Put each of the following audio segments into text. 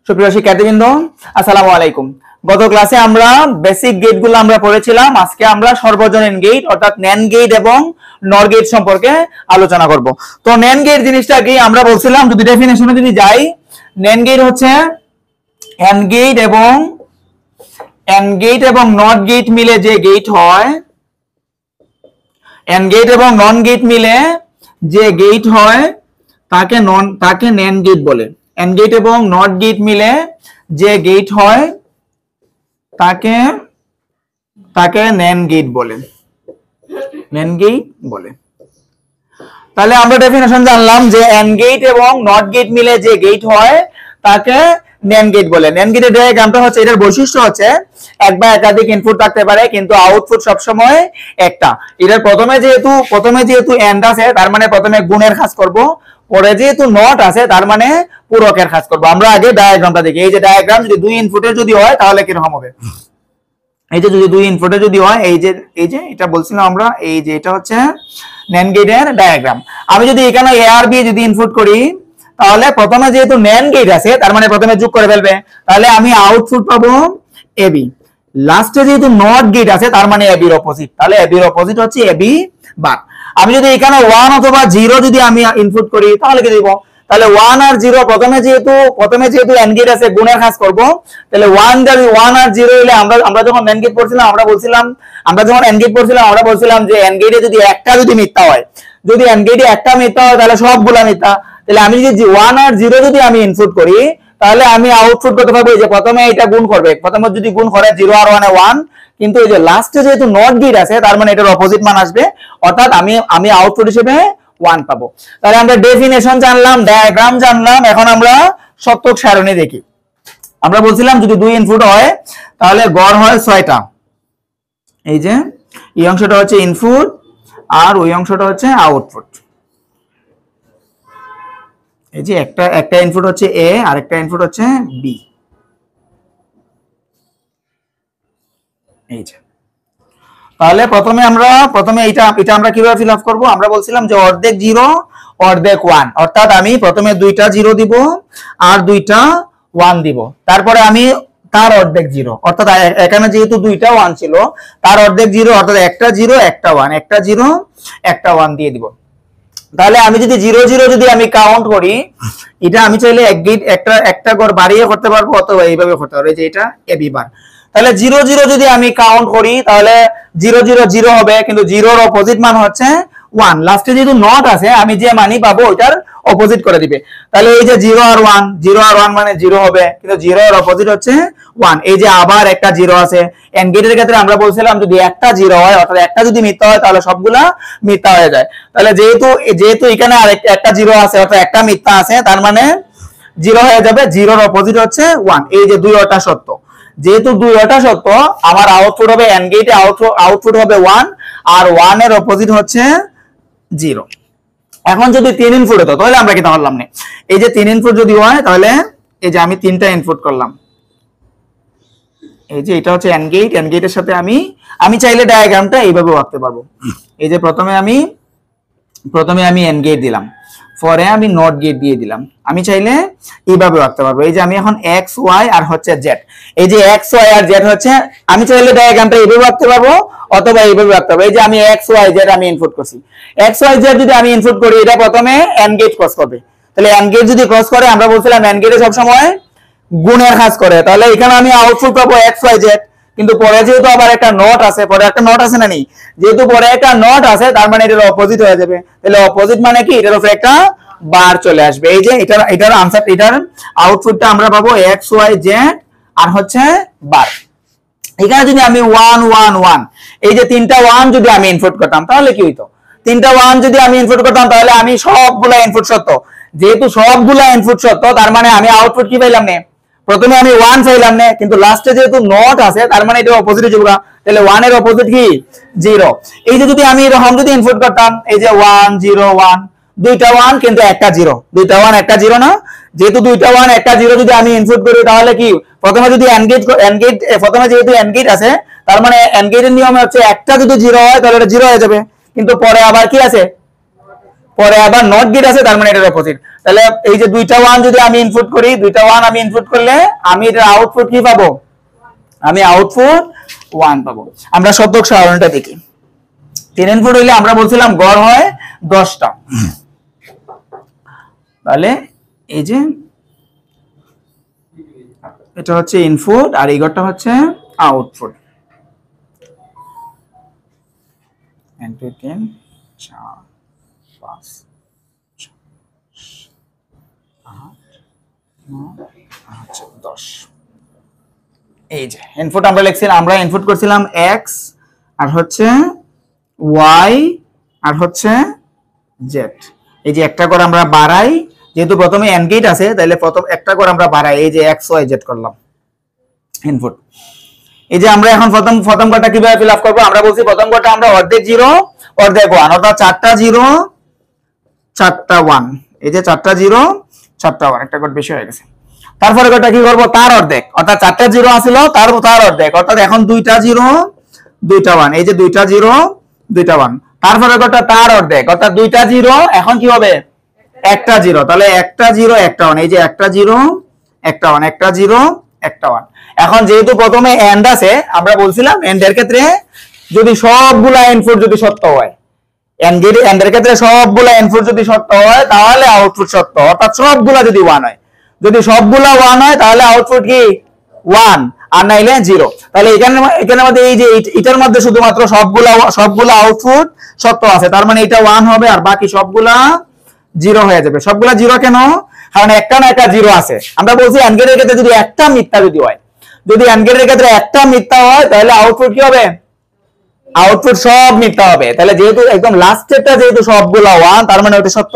সুপ্রিয় শিক্ষার্থীবৃন্দ, আসসালামু আলাইকুম। গত ক্লাসে আমরা বেসিক গেটগুলো আমরা পড়েছিলাম। আজকে আমরা সর্বজনীন গেট অর্থাৎ ন্যান্ড গেট এবং নর গেট সম্পর্কে আলোচনা করব। তো ন্যান্ড গেট জিনিসটা কি আমরা বলছিলাম, যদি ডেফিনেশনে যদি যাই, ন্যান্ড গেট হচ্ছে এন্ড গেট এবং নট গেট মিলে যে গেট হয়, এন্ড গেট এবং নন গেট মিলে যে গেট হয় তাকে ন্যান্ড গেট বলে। এন্ড গেট এবং নট গেট মিলে যে গেট হয় তাকে ন্যান্ড গেট বলে। তাহলে আমরা ডেফিনেশন জানলাম যে এন্ড গেট এবং নট গেট মিলে যে গেট হয় তাকে ন্যান্ড গেট বলে। ন্যান্ড গেটের ডায়াগ্রামটা হচ্ছে, এটার বৈশিষ্ট্য হচ্ছে এক বা একাধিক ইনপুট থাকতে পারে কিন্তু আউটপুট সবসময় একটা। এটার প্রথমে যেহেতু এন্ড আছে তার মানে প্রথমে গুণের কাজ করব, পরে যেহেতু নট আছে তার মানে পূরকের কাজ করব। আমরা আগে ডায়াগ্রামটা দেখি। এই যে ডায়াগ্রাম যদি দুই ইনপুটের যদি হয় তাহলে কিরকম হবে, এই যে যদি দুই ইনপুটের যদি হয়, এই যে এটা বলছিলাম আমরা, এই যে এটা হচ্ছে ন্যান্ড গেটের ডায়াগ্রাম। আমি যদি এখানে এ আর বি যদি ইনপুট করি তাহলে প্রথমে যেহেতু ন্যান্ড গেট আছে তার মানে প্রথমে যোগ করে ফেলবে, তাহলে আমি আউটপুট পাবো এবি। লাস্টে যেহেতু নট গেট আছে তার মানে এবির অপোজিট, তাহলে এবির অপোজিট হচ্ছে এবি বার। আমি যদি এখানে 1 অথবা 0 যদি আমি ইনপুট করি তাহলে কি দিব, তাহলে 1 আর 0 প্রথমে যেহেতু এন্ড গেট আছে গুণের কাজ করব, তাহলে 1 আর 0 হলে আমরা যখন এন্ড গেট পড়ছিলাম আমরা বলছিলাম যে এন্ড গেটে যদি একটা যদি মিথ্যা হয়, যদি এন্ড গেটে একটা মিথ্যা হয় তাহলে সবগুলা মিথ্যা। তাহলে আমি যদি 1 আর 0 যদি আমি ইনপুট করি তাহলে আমি আউটপুট করতে পারবো যে প্রথমে এটা গুণ করবে, প্রথমে যদি গুণ করে 0 আর 1 এ 1, কিন্তু এই যে লাস্টে যেহেতু নট গেট আছে তার মানে এটার অপোজিট মান আসবে, অর্থাৎ আমি আউটপুট হিসেবে 1 পাবো। তাহলে আমরা ডেফিনেশন জানলাম, ডায়াগ্রাম জানলাম, এখন আমরা সত্যক সারণী দেখি। আমরা বলছিলাম যদি দুই ইনপুট হয় তাহলে গড় হয় 6টা। এই যে এই অংশটা হচ্ছে ইনপুট আর ওই অংশটা হচ্ছে আউটপুট। এই যে একটা ইনপুট হচ্ছে এ আর একটা ইনপুট হচ্ছে বি। এই যে তাহলে প্রথমে এটা আমরা কিভাবে ফিল আপ করবো, আমরা বলছিলাম যে অর্ধেক 0 অর্ধেক 1, অর্থাৎ আমি প্রথমে 2টা 0 দিব আর 2টা 1 দিব, তারপরে আমি তার অর্ধেক 0, অর্থাৎ এখানে যেহেতু 2টা 1 ছিল তার অর্ধেক 0, অর্থাৎ একটা 0 একটা 1, একটা 0 একটা 1 দিয়ে দিব। তাহলে আমি যদি 0 0 যদি আমি কাউন্ট করি, এটা আমি চাইলে একটা গড় বাড়িয়ে করতে পারবো অথবা এইভাবে করতে পারবো, এই যে এটা এবি বার। তাহলে 0 0 যদি আমি কাউন্ট করি তাহলে 0 0 0 হবে, কিন্তু 0 এর অপোজিট মান হচ্ছে 1। লাস্টে যেহেতু নট আছে আমি যে মানই পাবো ওটার অপোজিট করে দিবে। তাহলে এই যে 0 আর 1 মানে 0 হবে, কিন্তু 0 এর অপোজিট হচ্ছে 1। এই যে আবার একটা 0 আছে। এন্ড গেটের ক্ষেত্রে আমরা বলছিলাম যদি একটা 0 হয়, অর্থাৎ একটা যদি মিথ্যা হয় তাহলে সবগুলা মিথ্যা হয়ে যায়। তাহলে যেহেতু এখানে আরেকটা একটা 0 আছে, অর্থাৎ একটা মিথ্যা আছে, তার মানে 0 হয়ে যাবে। 0 এর অপোজিট হচ্ছে 1। এই যে দুইটা সত্য, যেহেতু দুইটা সত্য আমার আউটপুট হবে এন্ড গেটে আউটপুট হবে 1 আর 1 এর অপোজিট হচ্ছে 0। এখন যদি 3 ইনপুট হতো তাহলে আমরা কি করলাম না, এই যে 3 ইনপুট যদি হয় তাহলে এই যে আমি 3টা ইনপুট করলাম, এই যে এটা হচ্ছে এন্ড গেটের সাথে আমি চাইলে ডায়াগ্রামটা এইভাবে আঁকতে পারবো। এই যে প্রথমে আমি এন্ড গেট দিলাম, পরে আমি নট গেট দিয়ে দিলাম, আমি চাইলে এইভাবে আঁকতে পারবো। এই যে আমি এখন এক্স ওয়াই আর হচ্ছে জেড, এই যে এক্স ওয়াই আর জেড হচ্ছে, আমি চাইলে ডায়াগ্রামটা এইভাবে আঁকতে পারবো অথবা এইভাবে আঁকতে পারবো। এই যে আমি এক্স ওয়াই জেড আমি ইনপুট করছি, এক্স ওয়াই জেড যদি আমি ইনপুট করি এটা প্রথমে এন্ড গেট ক্রস করবে। তাহলে এন্ড গেট যদি ক্রস করে, আমরা বলছিলাম এন্ড গেটে সবসময় গুণের কাজ করে, তাহলে এখানে আমি আউটপুট পাবো এক্স ওয়াই জেড। কিন্তু পরে যেহেতু আবার একটা নট আছে, না নেই, যেহেতু পরে একটা নট আছে তার মানে এটার অপোজিট হয়ে যাবে। তাহলে অপোজিট মানে কি, এটার উপরে একটা বার চলে আসবে। এই যে এটার আনসার, এটার আউটপুটটা আমরা পাবো এক্স ওয়াই জেড আর হচ্ছে বার। এখানে যদি আমি 1 1 1 এই যে 3টা 1 যদি আমি ইনপুট করতাম তাহলে কি হইতো, 3টা 1 যদি আমি ইনপুট করতাম তাহলে আমি সবগুলা ইনপুট সত্য, যেহেতু সবগুলা ইনপুট সত্য তার মানে আমি আউটপুট কি পাইলাম না, প্রথমে আমি 1 পাইলাম না, কিন্তু লাস্টে যেহেতু নট আছে তার মানে এটা অপোজিট যাবে। তাহলে 1 এর অপোজিট কি 0। এই যে যদি আমি এরকম যদি ইনপুট করতাম, এই যে 1 0 1, দুইটা 1 কিন্তু একটা 0, দুইটা 1 একটা 0 না, যেহেতু দুইটা 1 একটা 0 যদি আমি ইনপুট করি তাহলে কি, প্রথমে যদি এন্ড গেট প্রথমে যেহেতু এন্ড গেট আছে তার মানে এন্ড গেটের নিয়ম হচ্ছে একটা যদি 0 হয় তাহলে এটা 0 হয়ে যাবে, কিন্তু পরে আবার কি আছে, পরে আবার নট গেট আছে তার মানে এটার অপোজিট। তাহলে এই যে দুইটা 1 যদি আমি ইনপুট করি, দুইটা 1 আমি ইনপুট করলে আমি এর আউটপুট কি পাবো? আমি আউটপুট 1 পাবো। আমরা শতক সারণীটা দেখি। 3 ইনপুট হইলে আমরা বলছিলাম গড় হয় 10টা। তাহলে এই যে এটা হচ্ছে ইনপুট আর এই গড়টা হচ্ছে আউটপুট। 1 2 3 4 5 10। এই যে ইনপুট আমরা লিখছিলাম, আমরা ইনপুট করছিলাম x আর হচ্ছে y আর হচ্ছে z। এই যে একটা করে আমরা বাড়াই, যেহেতু প্রথমে এন্ড গেট আছে তাহলে প্রথম একটা করে আমরা বাড়াই, এই যে x y z করলাম ইনপুট। এই যে আমরা এখন প্রথম কোডটা কিভাবে ফিল আপ করব? আমরা বলছি প্রথম কোডটা আমরা অর্ধেক 0 অর্ধেক 1, অর্থাৎ 4টা 0 4টা 1। এই যে 4টা 0 4টা 1, একটা কোড বেশি হয়ে গেছে। তারপরে কোডটা কি করব? তার অর্ধেক, অর্থাৎ 4টা 0 আছিল তার অর্ধেক, অর্থাৎ এখন 2টা 0 2টা 1। এই যে 2টা 0 2টা 1। তারপরে কোডটা তার অর্ধেক, অর্থাৎ 2টা 0 এখন কি হবে? একটা 0। তাহলে একটা 0 একটা 1। এই যে একটা 0 একটা 1, একটা 0 একটা 1। এখন যেহেতু প্রথমে এন্ড আছে, আমরা বলছিলাম এন্ডের ক্ষেত্রে যদি সবগুলা ইনপুট যদি সত্য হয়, এন্ডের ক্ষেত্রে সবগুলা ইনপুট যদি সত্য হয় তাহলে আউটপুট সত্য, অর্থাৎ সবগুলা যদি 1 হয়। যদি সবগুলা 1 হয় তাহলে আউটপুট কি 1 আর নাইলে 0। তাহলে এখানে মধ্যে এই যে এটার মধ্যে শুধুমাত্র সবগুলা আউটপুট সত্য আছে, তার মানে এটা 1 হবে আর বাকি সবগুলা 0 হয়ে যাবে। সবগুলা 0 কেন? কারণ একটা না একটা 0 আছে। আমরা বলছি এন্ড গেটের ক্ষেত্রে যদি একটা মিথ্যা যদি হয়, যদি এন্ড গেটের ক্ষেত্রে একটা মিথ্যা হয় তাহলে আউটপুট কি হবে? আউটপুট সব মিথ্যা হবে। তাহলে যেহেতু একদম লাস্টেরটা যেহেতু সবগুলা 1, তার মানে ওটা সত্য,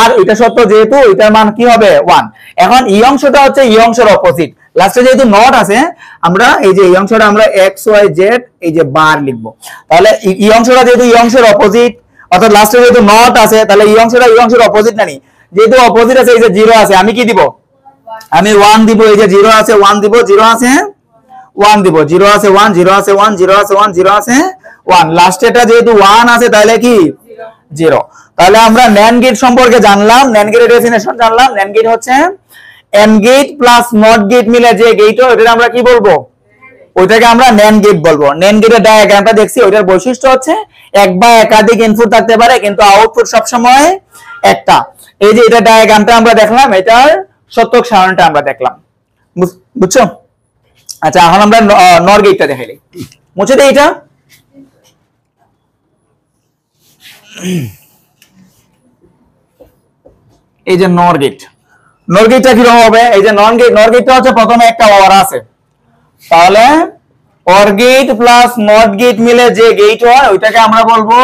আর এটা সত্য যেহেতু এটার মান কি হবে 1। এখন এই অংশটা হচ্ছে এই অংশের অপোজিট, লাস্টে যেহেতু নট আছে আমরা এই যে এই অংশটা আমরা x y z এই যে বার লিখব। তাহলে এই অংশটা যেহেতু এই অংশের অপোজিট, অর্থাৎ লাস্টে যেহেতু নট আছে তাহলে এই অংশটা এই অংশের অপোজিট না নি, যেহেতু অপোজিট আছে এই যে 0 আছে আমি কি দিব? আমি 1 দিব। এই যে 0 আছে 1 দিব, 0 আছে 1 দিব, 0 আছে 1 0 আছে 1 0 আছে 1 0 আছে 1। লাস্টেটা যেহেতু 1 আছে তাহলে কি 0। তাহলে আমরা NAND গেট সম্পর্কে জানলাম, NAND গেটের ডেফিনিশন জানলাম। NAND গেট হচ্ছে AND gate plus NOT gate মিলে যে গেট হয় ওটাকে আমরা কি বলবো? ওইটাকে আমরা NAND গেট বলবো। NAND গেটের ডায়াগ্রামটা দেখছি, ওইটার বৈশিষ্ট্য হচ্ছে এক বা একাধিক ইনপুট থাকতে পারে কিন্তু আউটপুট সব সময় একটা। এই যে এটা ডায়াগ্রামটা আমরা দেখলাম, এটার শতক সারণীটা আমরা দেখলাম, বুঝছো? আচ্ছা এখন আমরা NOR গেটটা দেখাইলি, মুছে দেই এটা। এই যে NOR গেট, NOR গেটটা কি রকম হবে? এই যে NOR গেটটা হচ্ছে প্রথমে একটা OR আছে, তাহলে OR gate plus NOT gate মিলে যে গেট হয় ওইটাকে আমরা বলবো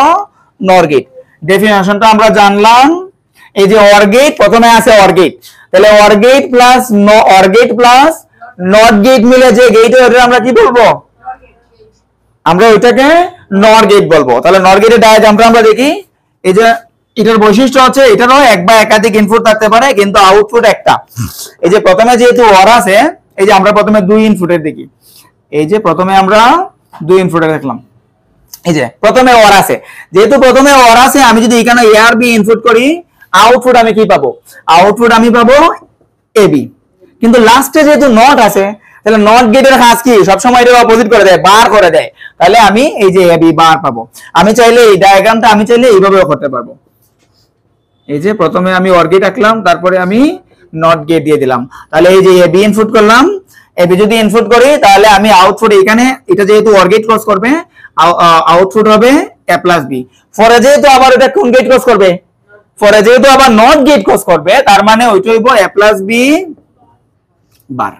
NOR গেট। ডেফিনিশনটা আমরা জানলাম। এই যে OR গেট প্রথমে আছে OR গেট, তাহলে OR gate plus NOT gate মিলে যে গেট হয় ওটা আমরা কি বলবো? আমরা ওইটাকে NOR গেট বলবো। তাহলে NOR গেটের ডায়াগ্রামটা আমরা দেখি। এই যে এটার বৈশিষ্ট্য হচ্ছে এটারও এক বা একাধিক ইনপুট থাকতে পারে কিন্তু আউটপুট একটা। এই যে প্রথমে যেহেতু OR আছে, এই যে আমরা প্রথমে 2 ইনপুটের দেখি। এই যে প্রথমে আমরা 2 ইনপুটের দেখলাম, এই যে প্রথমে OR আছে, যেহেতু প্রথমে OR আছে আমি যদি এখানে A আর B ইনপুট করি আউটপুট আমি কি পাবো? আউটপুট আমি পাবো AB। কিন্তু লাস্টে যেহেতু নট আছে তাহলে নট গেটের কাজ কি? সব সময় এর অপোজিট করে দেয়, বার করে দেয়। তাহলে আমি এই যে AB বার পাবো। আমি চাইলে এই ডায়াগ্রামটা আমি চাইলে এইভাবেও করতে পারবো। এই যে প্রথমে আমি OR গেট আঁকলাম, তারপরে আমি নট গেট দিয়ে দিলাম। তাহলে এই যে AB ইনপুট করলাম, AB যদি ইনপুট করি তাহলে আমি আউটপুট এখানে এটা যেহেতু OR গেট ক্রস করবে আউটপুট হবে A প্লাস B। পরে যেহেতু আবার এটা কোন গেট ক্রস করবে? পরে যেহেতু আবার নট গেট ক্রস করবে তার মানে ওইটা হইব A প্লাস B বার।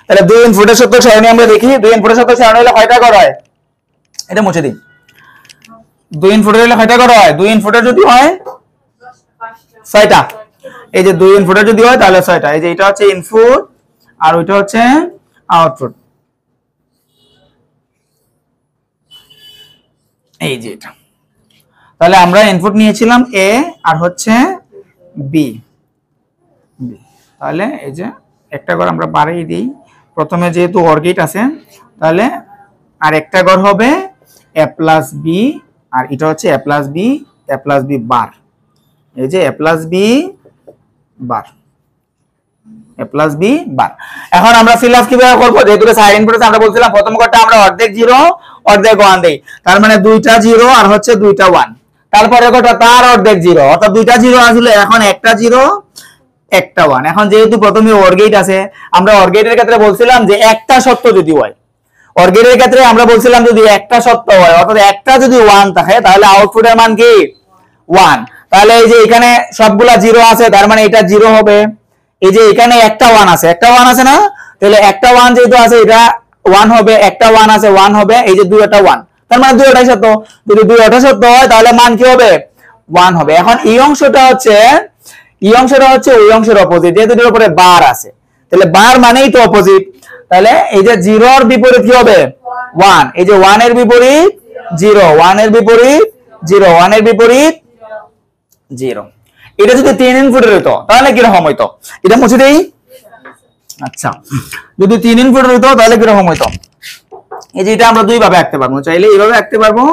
তাহলে 2 ইনপুটের শতক সারণী আমরা দেখি। 2 ইনপুটের শতক সারণী হলে কয়টা ঘর হয়? এটা মুছে দিই। 2 ইনপুটের হলে কয়টা ঘর হয়? 2 ইনপুটের যদি হয় 6টা। এই যে 2 ইনপুটের যদি হয় তাহলে 6টা। এই যে এটা হচ্ছে ইনপুট আর ওইটা হচ্ছে আউটপুট। এই যে এটা, তাহলে আমরা ইনপুট নিয়েছিলাম A আর হচ্ছে B। তাহলে এই যে একটা ঘর আমরা বাড়িয়ে দিই। প্রথমে যেহেতু OR গেট আছে তাহলে আর একটা ঘর হবে A প্লাস B আর এটা হচ্ছে A প্লাস B বার। এই যে A plus B bar, a plus B bar. এখন আমরা ফিল আপ কিভাবে করব? যেহেতু সাইড ইনপুট আছে, আমরা বলছিলাম প্রথম ঘরটা আমরা অর্ধেক 0 অর্ধেক 1 দেই, তার মানে দুইটা 0 আর হচ্ছে দুইটা 1। তারপরে ঘরটা তার অর্ধেক 0, অর্থাৎ দুইটা 0 আসলে এখন একটা 0 একটা 1। এখন যেহেতু প্রথমে অর গেট আছে, আমরা অর গেটের ক্ষেত্রে বলছিলাম যে একটা সত্য যদি হয়, অর গেটের ক্ষেত্রে আমরা বলছিলাম যদি একটা সত্য হয়, অর্থাৎ একটা যদি 1 থাকে তাহলে আউটপুটের মান কি 1। তাহলে এই যে এখানে সবগুলা 0 আছে, তার মানে এটা 0 হবে। এই যে এখানে একটা 1 আছে, একটা 1 আছে না, তাহলে একটা 1 যেহেতু আছে এটা 1 হবে, একটা 1 আছে 1 হবে, এই যে দুইটা 1, তার মানে দুইটাই সত্য। যদি দুইটা সত্য হয় তাহলে মান কি হবে 1 হবে। এখন এই অংশটা হচ্ছে ওই অংশের অপোজিট, যেহেতু এর উপরে বার আছে, তাহলে বার মানেই তো অপোজিট। তাহলে এই যে 0 এর বিপরীত কি হবে 1, এই যে 1 এর বিপরীত 0, 1 এর বিপরীত 0, 1 এর বিপরীত 0। এটা যদি 3 ইনপুটের হতো তাহলে কি রকম হইতো? এটা মুছে দেই। আচ্ছা, যদি 3 ইনপুটের হতো তাহলে কি রকম হইতো? এই যে এটা আমরা দুই ভাবে আঁকতে পারবো, চাইলে এইভাবে আঁকতে পারবো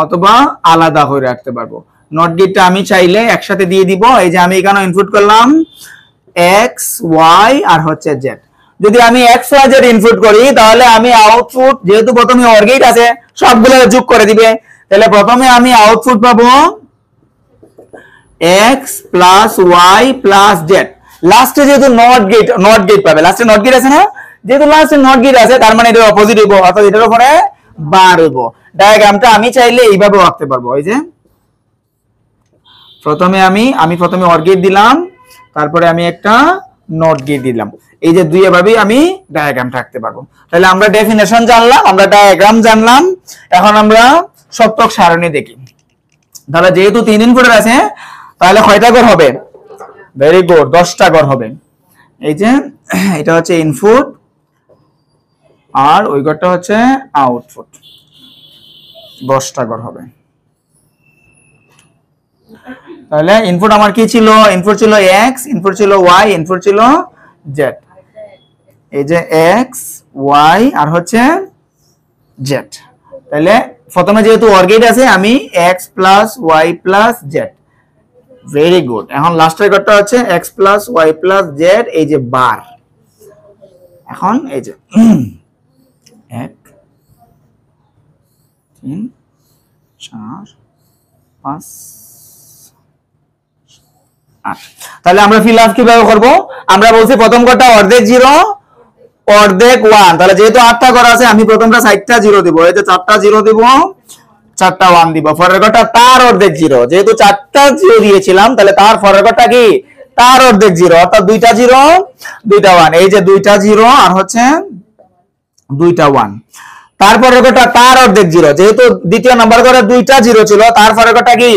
অথবা আলাদা করে আঁকতে পারবো। নট গেটটা আমি চাইলে একসাথে দিয়ে দিব। এই যে আমি এখানে ইনপুট করলাম x y আর হচ্ছে z। যদি আমি x y z ইনপুট করি তাহলে আমি আউটপুট, যেহেতু প্রথমে অর গেট আছে সবগুলো যোগ করে দিবে, তাহলে প্রথমে আমি আউটপুট পাবো x plus y plus z। লাস্টে যেহেতু নট গেট পাবে, লাস্টে নট গেট আছে না, যেহেতু লাস্টে নট গেট আছে তার মানে এটার অপোজিট হইব, অর্থাৎ এটার উপরে বার হইব। ডায়াগ্রামটা আমি চাইলে এইভাবে আঁকতে পারবো। এই যে প্রথমে আমি প্রথমে অর গেট দিলাম, তারপরে আমি একটা নট গেট দিলাম, এই যে দুই ভাবেই আমি ডায়াগ্রামটা আঁকতে পারবো। তাহলে আমরা ডেফিনেশন জানলাম, আমরা ডায়াগ্রাম জানলাম, এখন আমরা সত্যক সারণী দেখি। তাহলে যেহেতু 3 ইনপুটের আছে তাহলে কয়টা ঘর হবে? ভেরি গুড, 10টা ঘর হবে। এই যে এটা হচ্ছে ইনপুট আর ওই ঘরটা হচ্ছে আউটপুট, 10টা ঘর হবে। তাহলে ইনপুট আমার কি ছিল? ইনপুট ছিল x, ইনপুট ছিল y, ইনপুট ছিল z। এই যে x y আর হচ্ছে z। তাহলে প্রথমে যেহেতু অর গেট আছে আমি x plus y plus z। Very good. এখন লাস্টের ঘরটা হচ্ছে x plus y plus z, এই যে বার। এখন এই যে 1 3 4 5 8। তাহলে আমরা ফিল আপ কিভাবে করব? আমরা বলছি প্রথম ঘরটা অর্ধেক 0 অর্ধেক 1, তাহলে যেহেতু 8টা ঘর আছে আমি প্রথমটা 6টা 0 দিব, এই যে 4টা 0 দিব, 4টা 1 দিব। পরের ঘরটা তার অর্ধেক 0, যেহেতু 4টা 0 দিয়েছিলাম তাহলে তার পরের ঘরটা কি তার অর্ধেক 0, অর্থাৎ দুইটা 0 দুইটা 1, এই যে দুইটা 0 আর হচ্ছে দুইটা 1। তারপরের ঘরটা তার অর্ধেক 0, যেহেতু দ্বিতীয় নাম্বার ঘরে দুইটা 0 ছিল, তারপরের ঘরটা কি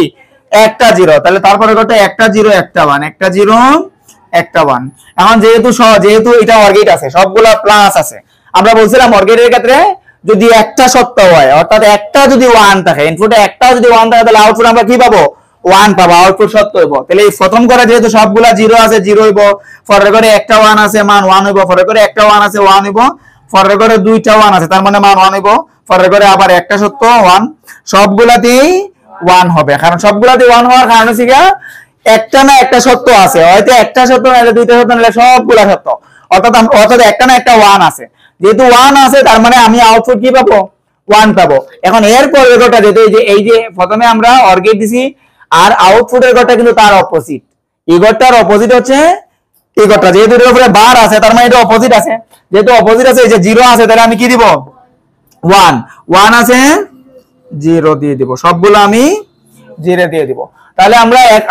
একটা 0, তাহলে তারপরের ঘরটা একটা 0 একটা 1, একটা 0 একটা 1। এখন যেহেতু এটা অর গেট আছে, সবগুলা প্লাস আছে, আমরা বলছিলাম অর গেটের ক্ষেত্রে যদি একটা সত্য হয়, অর্থাৎ একটা যদি 1 থাকে, ইনপুটে একটা যদি 1 থাকে তাহলে আউটপুট আমরা কি পাবো 1 পাবো, আউটপুট সত্য হইব। তাহলে এই প্রথম করে যেহেতু সবগুলা 0 আছে 0 হইব, পরের করে একটা 1 আছে মান 1 হইব, পরের করে একটা 1 আছে 1 হইব, পরের করে দুইটা 1 আছে তার মানে মান 1 হইব, পরের করে আবার একটা সত্য 1, সবগুলাতেই 1 হবে। কারণ সবগুলাতে 1 হওয়ার কারণ হচ্ছে একটা না একটা সত্য আছে, হয়তো একটা সত্য নাহলে দুইটা সত্য নাহলে সবগুলা সত্য, অর্থাৎ একটা না একটা 1 আছে। যেহেতু 1 আছে তার মানে আমি আউটপুট কি পাবো 1 পাবো। এখন এর পরের ঘরটা যেহেতু এই যে প্রথমে আমরা অর গেট দিছি আর আউটপুটের ঘরটা কিন্তু তার অপোজিট, এই ঘরটার অপোজিট হচ্ছে এই ঘরটা, যেহেতু এর উপরে বার আছে তার মানে এটা অপোজিট আছে, যেহেতু অপোজিট আছে এই যে 0 আছে তাহলে আমি কি দিব 1 আছে 0 দিয়ে দিব, সবগুলো আমি 0 দিয়ে দিব। তাহলে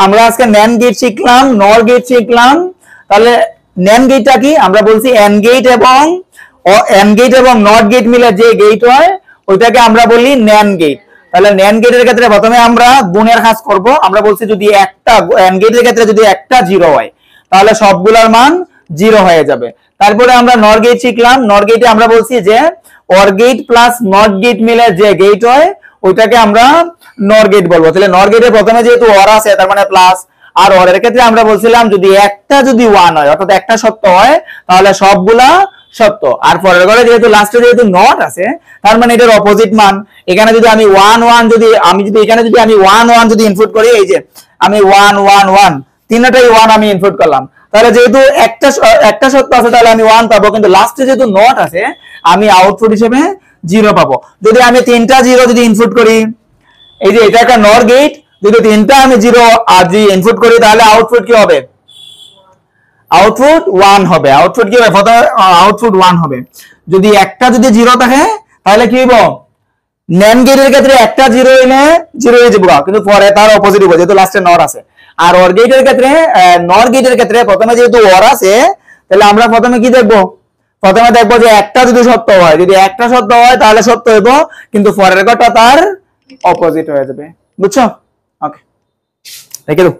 আমরা আজকে NAND গেট শিখলাম, NOR গেট শিখলাম। তাহলে NAND গেটটা কি? আমরা বলছি AND গেট এবং NOT গেট মিলে যে গেট হয় ওইটাকে আমরা বলি NAND গেট। তাহলে NAND গেটের ক্ষেত্রে প্রথমে আমরা গুণের কাজ করব। আমরা বলছি যদি একটা AND গেটের ক্ষেত্রে যদি একটা 0 হয় তাহলে সবগুলোর মান 0 হয়ে যাবে। তারপরে আমরা NOR গেট শিখলাম, NOR গেটে আমরা বলছি যে OR gate plus NOT gate মিলে যে গেট হয় ওইটাকে আমরা NOR গেট বলবো। তাহলে NOR গেটে প্রথমে যেহেতু OR আছে তার মানে প্লাস, আর OR এর ক্ষেত্রে আমরা বলছিলাম যদি একটা 1 হয় অর্থাৎ একটা সত্য হয় তাহলে সবগুলা সত্য, আর পরের ঘরে যেহেতু লাস্টে যেহেতু নট আছে তার মানে এটার অপোজিট মান। এখানে যদি আমি 1 1 যদি এখানে যদি আমি 1 1 যদি ইনপুট করি, এই যে আমি 1 1 1, তিনটাই 1 আমি ইনপুট করলাম, তাহলে যেহেতু একটা সত্য আছে তাহলে আমি 1 পাবো, কিন্তু লাস্টে যেহেতু নট আছে আমি আউটপুট হিসেবে 0 পাবো। যদি আমি তিনটা 0 যদি ইনপুট করি, এই যে এটা একটা নর গেট, যদি তিনটা আমি 0 আর যদি ইনপুট করি তাহলে আউটপুট কি হবে? আউটপুট 1 হবে। আউটপুট কি হবে? আউটপুট 1 হবে। যদি একটা যদি 0 থাকে তাহলে কি হইব? NAND গেটের ক্ষেত্রে একটা 0 হইলে 0 হয়ে যাবে, কিন্তু পরে তার অপোজিট হবে যেহেতু লাস্টে নর আছে। আর OR গেটের ক্ষেত্রে, নর গেটের ক্ষেত্রে প্রথমে যেহেতু OR আছে তাহলে আমরা প্রথমে কি দেখব? প্রথমে দেখবো যে একটা যদি সত্য হয়, যদি একটা সত্য হয় তাহলে সত্য হইব, কিন্তু পরের ঘরটা তার অপোজিট হয়ে যাবে। বুঝছো? ওকে, রেখে দাও।